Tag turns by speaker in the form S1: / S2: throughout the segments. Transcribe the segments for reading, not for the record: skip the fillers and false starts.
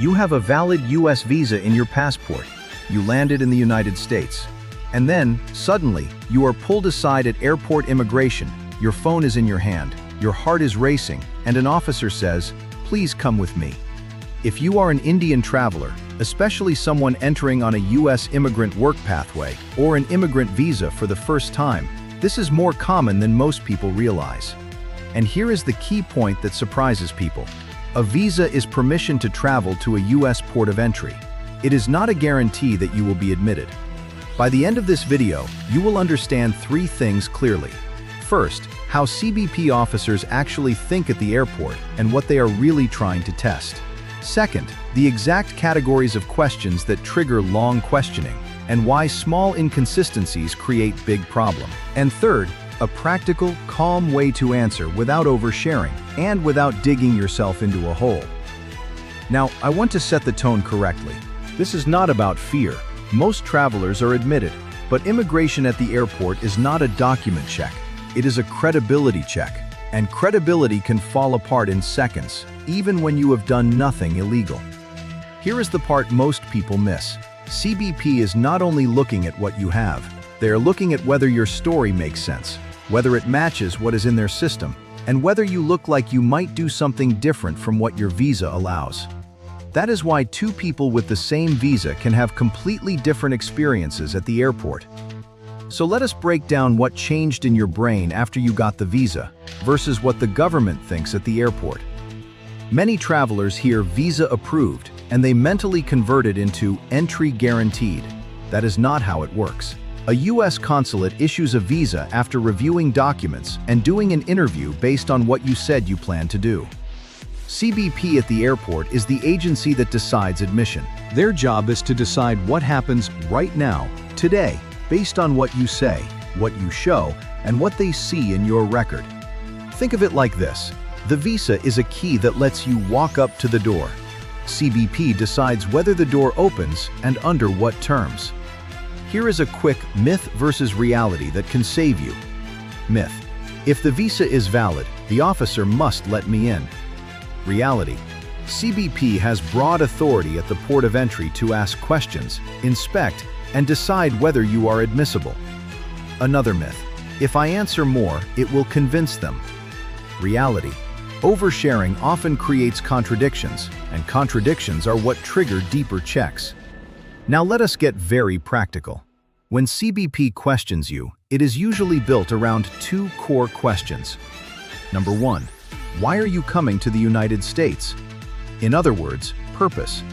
S1: You have a valid US visa in your passport. You landed in the United States. And then, suddenly, you are pulled aside at airport immigration. Your phone is in your hand, your heart is racing, and an officer says, "Please come with me." If you are an Indian traveler, especially someone entering on a US immigrant work pathway or an immigrant visa for the first time, this is more common than most people realize. And here is the key point that surprises people. A visa is permission to travel to a US port of entry. It is not a guarantee that you will be admitted. By the end of this video, you will understand three things clearly. First, how CBP officers actually think at the airport and what they are really trying to test. Second, the exact categories of questions that trigger long questioning and why small inconsistencies create big problem. And third, a practical, calm way to answer without oversharing and without digging yourself into a hole. Now, I want to set the tone correctly. This is not about fear. Most travelers are admitted, but immigration at the airport is not a document check. It is a credibility check, and credibility can fall apart in seconds, even when you have done nothing illegal. Here is the part most people miss. CBP is not only looking at what you have, they are looking at whether your story makes sense, whether it matches what is in their system, and whether you look like you might do something different from what your visa allows. That is why two people with the same visa can have completely different experiences at the airport. So let us break down what changed in your brain after you got the visa versus what the government thinks at the airport. Many travelers hear visa approved and they mentally convert it into entry guaranteed. That is not how it works. A US consulate issues a visa after reviewing documents and doing an interview based on what you said you plan to do. CBP at the airport is the agency that decides admission. Their job is to decide what happens right now, today, based on what you say, what you show, and what they see in your record. Think of it like this. The visa is a key that lets you walk up to the door. CBP decides whether the door opens and under what terms. Here is a quick myth versus reality that can save you. Myth: if the visa is valid, the officer must let me in. Reality: CBP has broad authority at the port of entry to ask questions, inspect, and decide whether you are admissible. Another myth: if I answer more, it will convince them. Reality: oversharing often creates contradictions, and contradictions are what trigger deeper checks. Now let us get very practical. When CBP questions you, it is usually built around two core questions. Number one, why are you coming to the United States? In other words, purpose.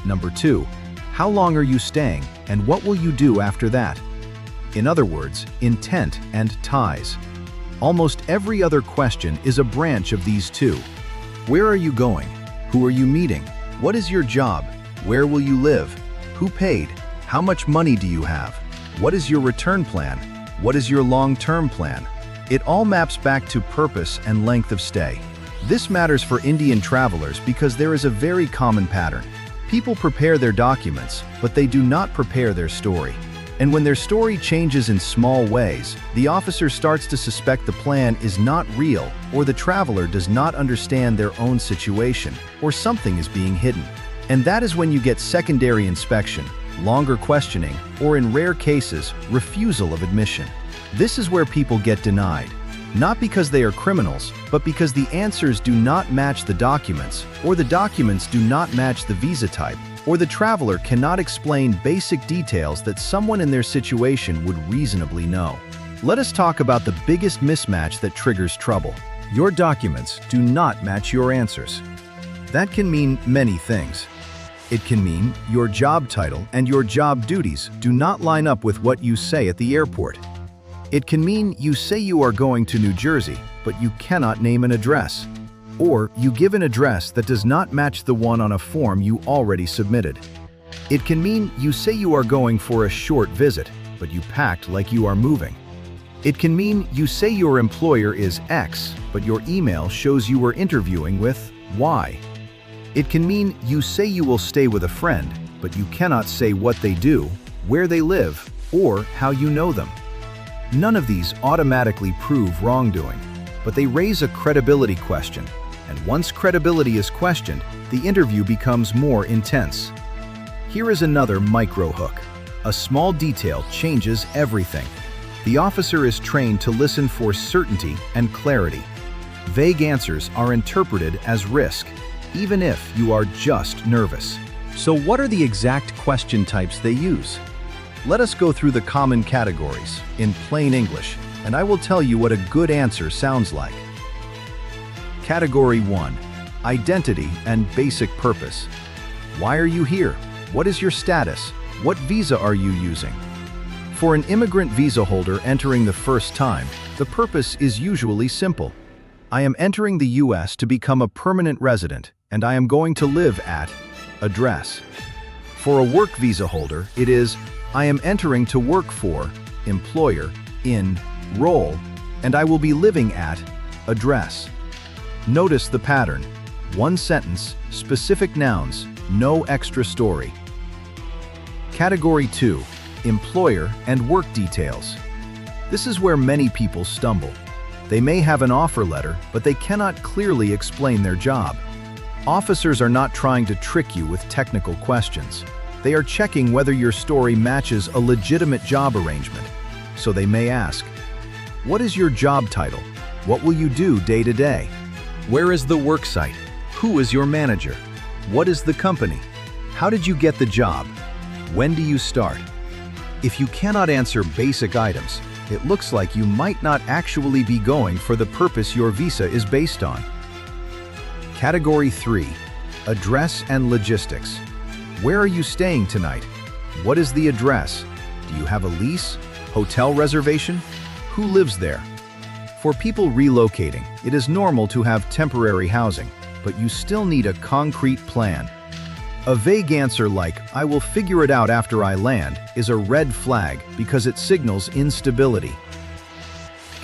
S1: Number two, how long are you staying and what will you do after that? In other words, intent and ties. Almost every other question is a branch of these two. Where are you going? Who are you meeting? What is your job? Where will you live? Who paid? How much money do you have? What is your return plan? What is your long-term plan? It all maps back to purpose and length of stay. This matters for Indian travelers because there is a very common pattern. People prepare their documents, but they do not prepare their story. And when their story changes in small ways, the officer starts to suspect the plan is not real, or the traveler does not understand their own situation, or something is being hidden. And that is when you get secondary inspection, longer questioning, or in rare cases, refusal of admission. This is where people get denied, not because they are criminals, but because the answers do not match the documents, or the documents do not match the visa type, or the traveler cannot explain basic details that someone in their situation would reasonably know. Let us talk about the biggest mismatch that triggers trouble. Your documents do not match your answers. That can mean many things. It can mean your job title and your job duties do not line up with what you say at the airport. It can mean you say you are going to New Jersey, but you cannot name an address. Or you give an address that does not match the one on a form you already submitted. It can mean you say you are going for a short visit, but you packed like you are moving. It can mean you say your employer is X, but your email shows you were interviewing with Y. It can mean you say you will stay with a friend, but you cannot say what they do, where they live, or how you know them. None of these automatically prove wrongdoing, but they raise a credibility question. And once credibility is questioned, the interview becomes more intense. Here is another micro hook. A small detail changes everything. The officer is trained to listen for certainty and clarity. Vague answers are interpreted as risk, even if you are just nervous. So what are the exact question types they use? Let us go through the common categories in plain English, and I will tell you what a good answer sounds like. Category 1. Identity and basic purpose. Why are you here? What is your status? What visa are you using? For an immigrant visa holder entering the first time, the purpose is usually simple. I am entering the US to become a permanent resident, and I am going to live at address. For a work visa holder, it is I am entering to work for employer in role, and I will be living at address. Notice the pattern. One sentence, specific nouns, no extra story. Category 2. Employer and work details. This is where many people stumble. They may have an offer letter, but they cannot clearly explain their job. Officers are not trying to trick you with technical questions. They are checking whether your story matches a legitimate job arrangement. So they may ask, what is your job title? What will you do day to day? Where is the work site? Who is your manager? What is the company? How did you get the job? When do you start? If you cannot answer basic items, it looks like you might not actually be going for the purpose your visa is based on. Category 3. Address and logistics. Where are you staying tonight? What is the address? Do you have a lease? Hotel reservation? Who lives there? For people relocating, it is normal to have temporary housing, but you still need a concrete plan. A vague answer like, I will figure it out after I land, is a red flag because it signals instability.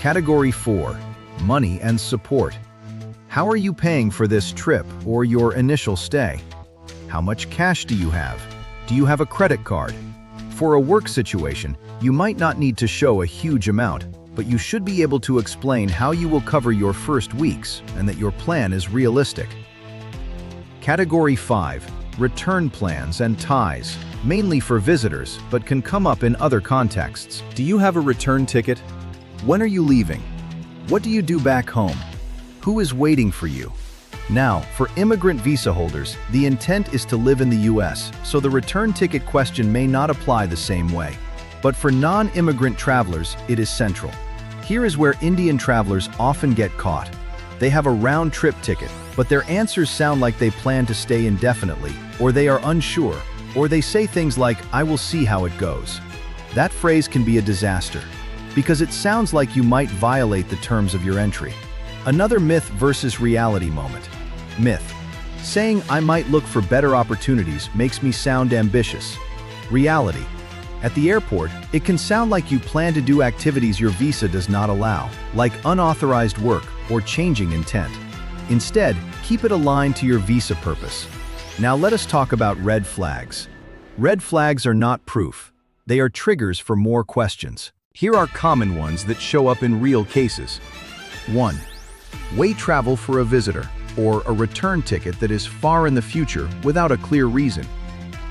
S1: Category 4. Money and support. How are you paying for this trip or your initial stay? How much cash do you have? Do you have a credit card? For a work situation, you might not need to show a huge amount, but you should be able to explain how you will cover your first weeks and that your plan is realistic. Category 5. Return plans and ties, mainly for visitors, but can come up in other contexts. Do you have a return ticket? When are you leaving? What do you do back home? Who is waiting for you? Now, for immigrant visa holders, the intent is to live in the US, so the return ticket question may not apply the same way. But for non-immigrant travelers, it is central. Here is where Indian travelers often get caught. They have a round-trip ticket, but their answers sound like they plan to stay indefinitely, or they are unsure, or they say things like, I will see how it goes. That phrase can be a disaster, because it sounds like you might violate the terms of your entry. Another myth versus reality moment. Myth. Saying I might look for better opportunities makes me sound ambitious. Reality. At the airport, it can sound like you plan to do activities your visa does not allow, like unauthorized work or changing intent. Instead, keep it aligned to your visa purpose. Now let us talk about red flags. Red flags are not proof. They are triggers for more questions. Here are common ones that show up in real cases. 1. Wait travel for a visitor, or a return ticket that is far in the future without a clear reason.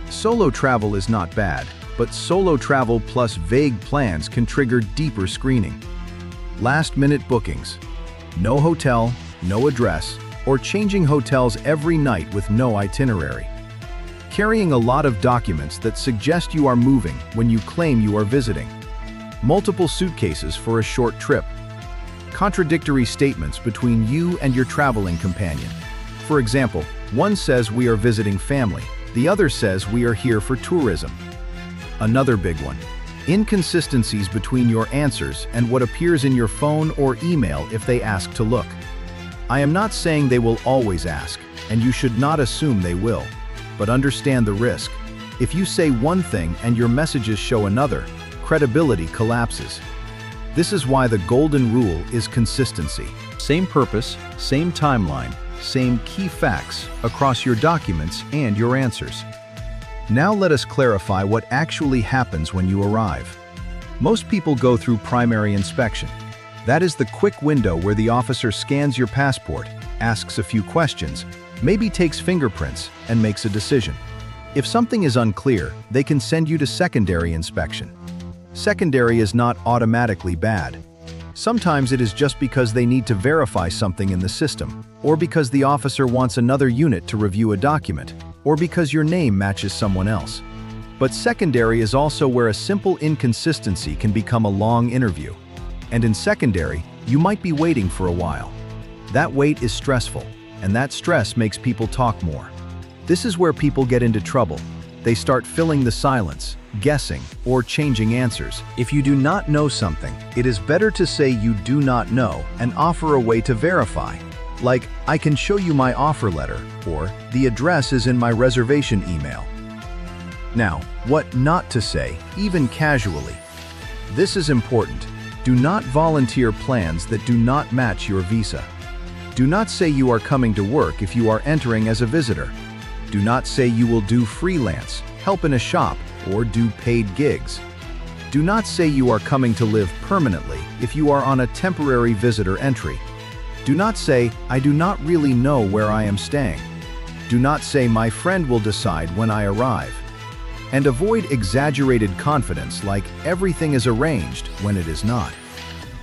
S1: Solo travel is not bad, but solo travel plus vague plans can trigger deeper screening. Last-minute bookings. No hotel, no address, or changing hotels every night with no itinerary. Carrying a lot of documents that suggest you are moving when you claim you are visiting. Multiple suitcases for a short trip. Contradictory statements between you and your traveling companion. For example, one says we are visiting family, the other says we are here for tourism. Another big one. Inconsistencies between your answers and what appears in your phone or email if they ask to look. I am not saying they will always ask, and you should not assume they will, but understand the risk. If you say one thing and your messages show another, credibility collapses. This is why the golden rule is consistency. Same purpose, same timeline, same key facts across your documents and your answers. Now let us clarify what actually happens when you arrive. Most people go through primary inspection. That is the quick window where the officer scans your passport, asks a few questions, maybe takes fingerprints, and makes a decision. If something is unclear, they can send you to secondary inspection. Secondary is not automatically bad. Sometimes it is just because they need to verify something in the system, or because the officer wants another unit to review a document, or because your name matches someone else. But secondary is also where a simple inconsistency can become a long interview. And in secondary, you might be waiting for a while. That wait is stressful, and that stress makes people talk more. This is where people get into trouble. They start filling the silence, guessing, or changing answers. If you do not know something, it is better to say you do not know and offer a way to verify. Like, I can show you my offer letter, or the address is in my reservation email. Now, what not to say, even casually. This is important. Do not volunteer plans that do not match your visa. Do not say you are coming to work if you are entering as a visitor. Do not say you will do freelance, help in a shop, or do paid gigs. Do not say you are coming to live permanently if you are on a temporary visitor entry. Do not say, I do not really know where I am staying. Do not say my friend will decide when I arrive. And avoid exaggerated confidence like everything is arranged when it is not.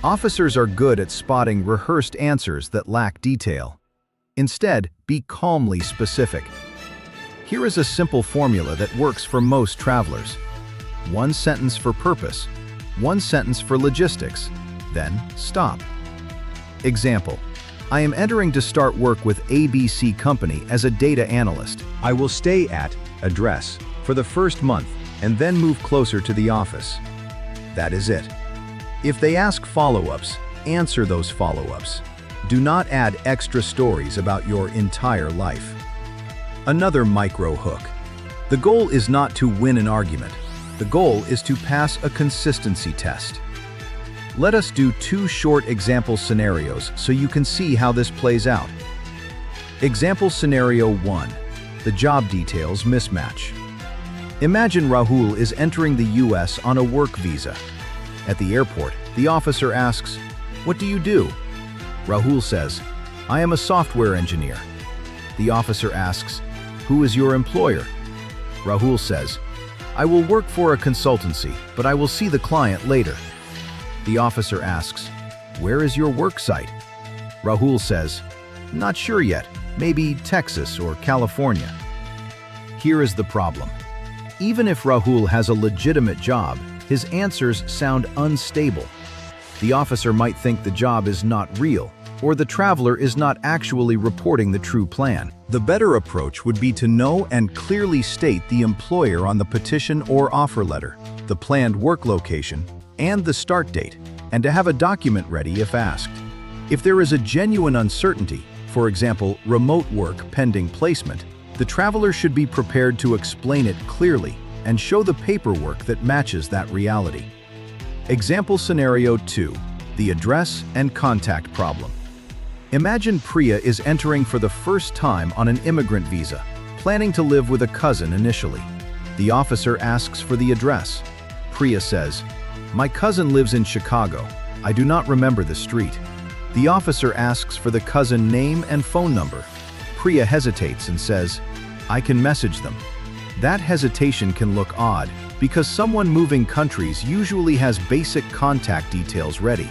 S1: Officers are good at spotting rehearsed answers that lack detail. Instead, be calmly specific. Here is a simple formula that works for most travelers. One sentence for purpose, one sentence for logistics, then stop. Example: I am entering to start work with ABC Company as a data analyst. I will stay at address for the first month and then move closer to the office. That is it. If they ask follow-ups, answer those follow-ups. Do not add extra stories about your entire life. Another micro hook. The goal is not to win an argument. The goal is to pass a consistency test. Let us do 2 short example scenarios so you can see how this plays out. Example scenario 1. The job details mismatch. Imagine Rahul is entering the US on a work visa. At the airport, the officer asks, "What do you do?" Rahul says, "I am a software engineer." The officer asks, "Who is your employer?" Rahul says, "I will work for a consultancy, but I will see the client later." The officer asks, "Where is your work site?" Rahul says, "Not sure yet, maybe Texas or California." Here is the problem. Even if Rahul has a legitimate job, his answers sound unstable. The officer might think the job is not real, or the traveler is not actually reporting the true plan. The better approach would be to know and clearly state the employer on the petition or offer letter, the planned work location, and the start date, and to have a document ready if asked. If there is a genuine uncertainty, for example, remote work pending placement, the traveler should be prepared to explain it clearly and show the paperwork that matches that reality. Example scenario 2, the address and contact problem. Imagine Priya is entering for the first time on an immigrant visa, planning to live with a cousin initially. The officer asks for the address. Priya says, "My cousin lives in Chicago. I do not remember the street." The officer asks for the cousin name and phone number. Priya hesitates and says, "I can message them." That hesitation can look odd because someone moving countries usually has basic contact details ready.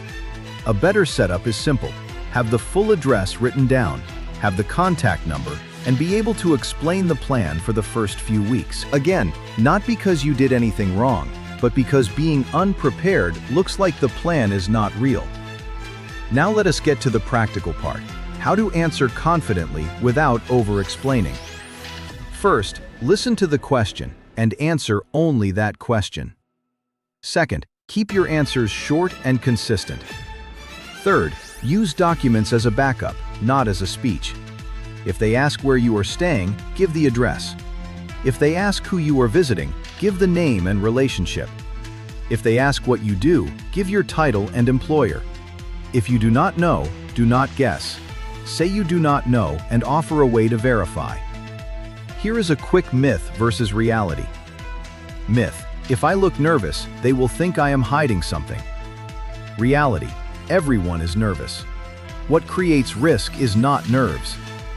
S1: A better setup is simple. Have the full address written down, have the contact number, and be able to explain the plan for the first few weeks. Again, not because you did anything wrong, but because being unprepared looks like the plan is not real. Now let us get to the practical part. How to answer confidently without over-explaining. First, listen to the question and answer only that question. Second, keep your answers short and consistent. Third, use documents as a backup, not as a speech. If they ask where you are staying, give the address. If they ask who you are visiting, give the name and relationship. If they ask what you do, give your title and employer. If you do not know, do not guess. Say you do not know and offer a way to verify. Here is a quick myth versus reality. Myth: if I look nervous, they will think I am hiding something. Reality: everyone is nervous. What creates risk is not nerves.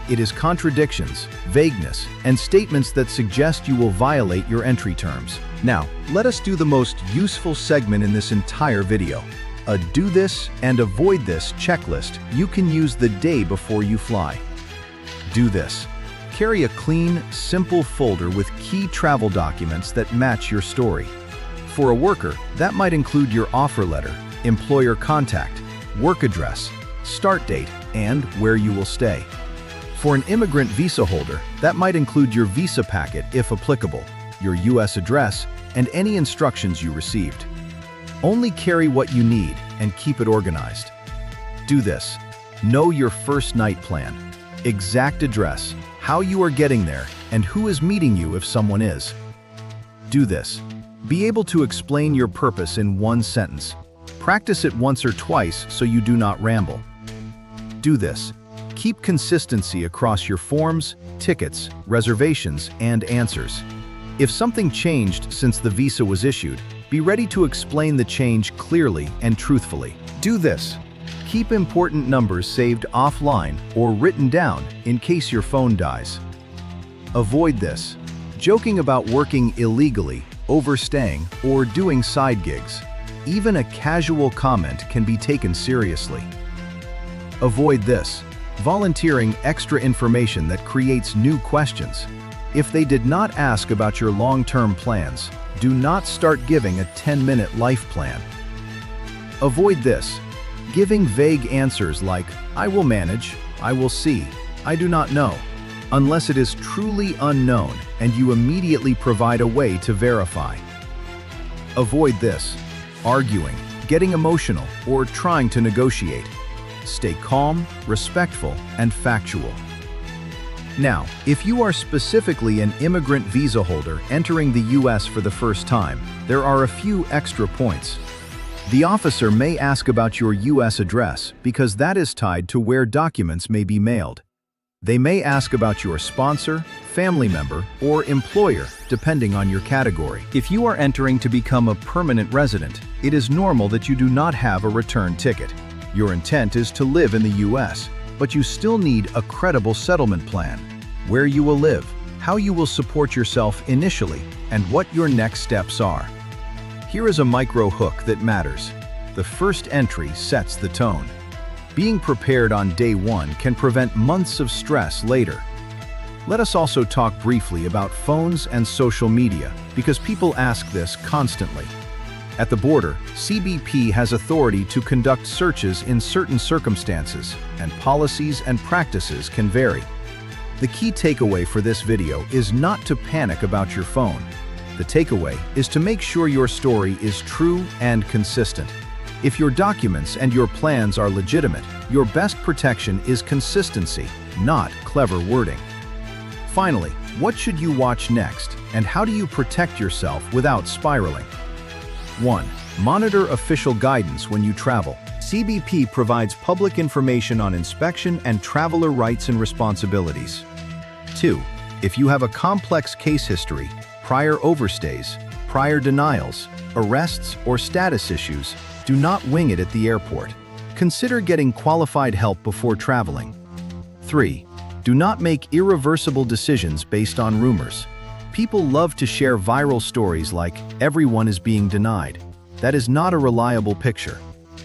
S1: It is contradictions, vagueness, and statements that suggest you will violate your entry terms. Now, let us do the most useful segment in this entire video. A do this and avoid this checklist you can use the day before you fly. Do this. Carry a clean, simple folder with key travel documents that match your story. For a worker, that might include your offer letter, employer contact, work address, start date, and where you will stay. For an immigrant visa holder, that might include your visa packet if applicable, your U.S. address, and any instructions you received. Only carry what you need and keep it organized. Do this. Know your first night plan, exact address, how you are getting there, and who is meeting you if someone is. Do this. Be able to explain your purpose in one sentence. Practice it once or twice so you do not ramble. Do this. Keep consistency across your forms, tickets, reservations, and answers. If something changed since the visa was issued, be ready to explain the change clearly and truthfully. Do this. Keep important numbers saved offline or written down in case your phone dies. Avoid this. Joking about working illegally, overstaying, or doing side gigs. Even a casual comment can be taken seriously. Avoid this. Volunteering extra information that creates new questions. If they did not ask about your long-term plans, do not start giving a 10-minute life plan. Avoid this. Giving vague answers like, "I will manage," "I will see," "I do not know," unless it is truly unknown and you immediately provide a way to verify. Avoid this. Arguing, getting emotional, or trying to negotiate. Stay calm, respectful, and factual. Now, if you are specifically an immigrant visa holder entering the U.S. for the first time, there are a few extra points. The officer may ask about your U.S. address because that is tied to where documents may be mailed. They may ask about your sponsor, family member, or employer, depending on your category. If you are entering to become a permanent resident, it is normal that you do not have a return ticket. Your intent is to live in the U.S., but you still need a credible settlement plan, where you will live, how you will support yourself initially, and what your next steps are. Here is a micro hook that matters. The first entry sets the tone. Being prepared on day one can prevent months of stress later. Let us also talk briefly about phones and social media, because people ask this constantly. At the border, CBP has authority to conduct searches in certain circumstances, and policies and practices can vary. The key takeaway for this video is not to panic about your phone. The takeaway is to make sure your story is true and consistent. If your documents and your plans are legitimate, your best protection is consistency, not clever wording. Finally, what should you watch next, and how do you protect yourself without spiraling? 1. Monitor official guidance when you travel. CBP provides public information on inspection and traveler rights and responsibilities. 2. If you have a complex case history, prior overstays, prior denials, arrests, or status issues, do not wing it at the airport. Consider getting qualified help before traveling. 3. Do not make irreversible decisions based on rumors. People love to share viral stories like, "Everyone is being denied." That is not a reliable picture.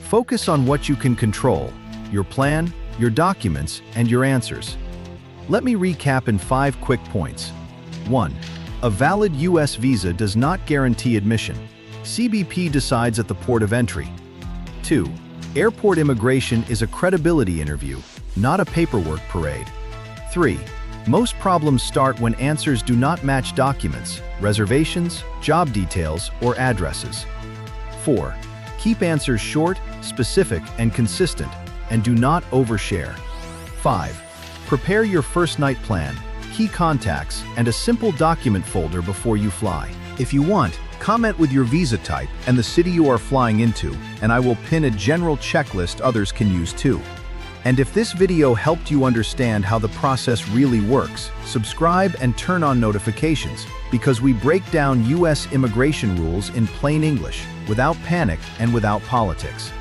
S1: Focus on what you can control: your plan, your documents, and your answers. Let me recap in 5 quick points. 1. A valid U.S. visa does not guarantee admission. CBP decides at the port of entry. 2. Airport immigration is a credibility interview, not a paperwork parade. 3. Most problems start when answers do not match documents, reservations, job details, or addresses. 4. Keep answers short, specific, and consistent, and do not overshare. 5. Prepare your first night plan, key contacts, and a simple document folder before you fly. If you want, comment with your visa type and the city you are flying into, and I will pin a general checklist others can use too. And if this video helped you understand how the process really works, subscribe and turn on notifications, because we break down U.S. immigration rules in plain English, without panic and without politics.